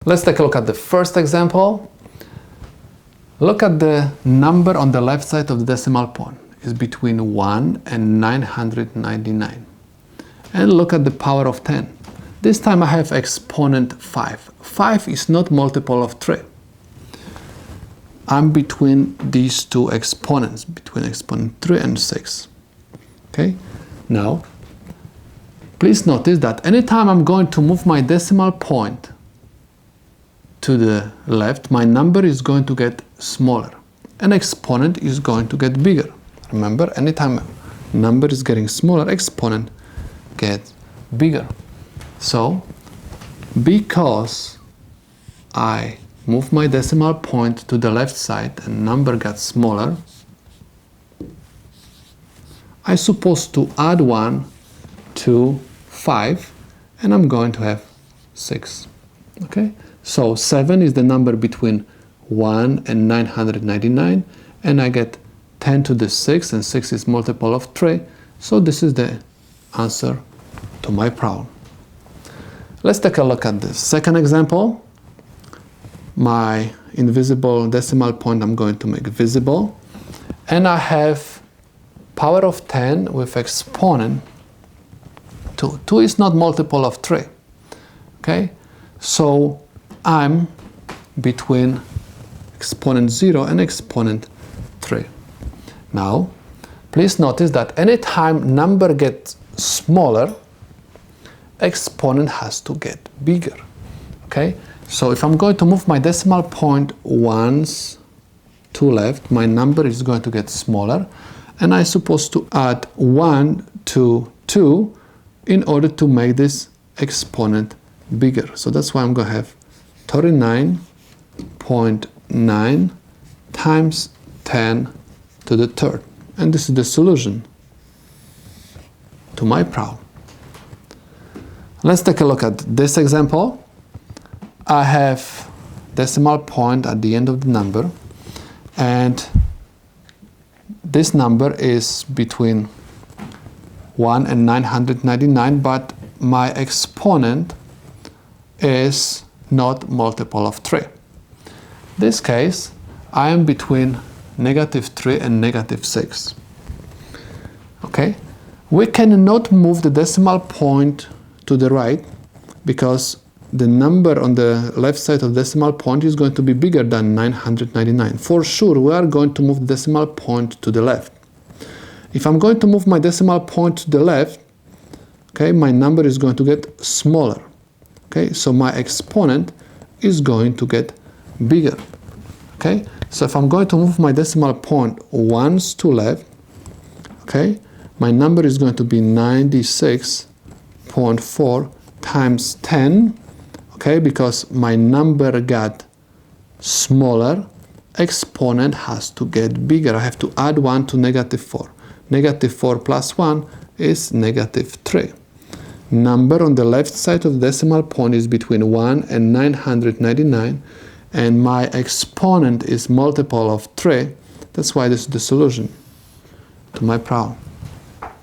Let's take a look at the first example. Look at the number on the left side of the decimal point. It's between 1 and 999. And look at the power of 10. This time I have exponent 5. 5 is not multiple of 3. I'm between these two exponents, between exponent 3 and 6. Okay? Now, please notice that anytime I'm going to move my decimal point to the left, my number is going to get smaller. An exponent is going to get bigger. Remember, anytime number is getting smaller, exponent gets bigger. So, because I move my decimal point to the left side and number got smaller, I'm supposed to add 1 to 5 and I'm going to have 6. Okay? So 7 is the number between 1 and 999 and I get 10 to the 6 and 6 is multiple of 3. So this is the answer to my problem. Let's take a look at the second example. My invisible decimal point I'm going to make visible. And I have power of 10 with exponent 2. 2 is not multiple of 3. Okay? So I'm between exponent 0 and exponent 3. Now, please notice that anytime number gets smaller, exponent has to get bigger. Okay? So if I'm going to move my decimal point once to left, my number is going to get smaller, and I'm supposed to add 1 to 2 in order to make this exponent bigger. So that's why I'm going to have 39.9 times 10 to the third. And this is the solution to my problem. Let's take a look at this example. I have decimal point at the end of the number, and this number is between 1 and 999, but my exponent is not multiple of 3. In this case, I am between -3 and -6. Okay? We cannot move the decimal point to the right because the number on the left side of the decimal point is going to be bigger than 999. For sure, we are going to move the decimal point to the left. If I'm going to move my decimal point to the left, okay, my number is going to get smaller. Okay, so my exponent is going to get bigger. Okay, so if I'm going to move my decimal point once to left, okay, my number is going to be 96.4 times 10, okay, because my number got smaller, exponent has to get bigger. I have to add 1 to -4. -4 plus 1 is -3. Number on the left side of the decimal point is between 1 and 999, and my exponent is multiple of 3. That's why this is the solution to my problem.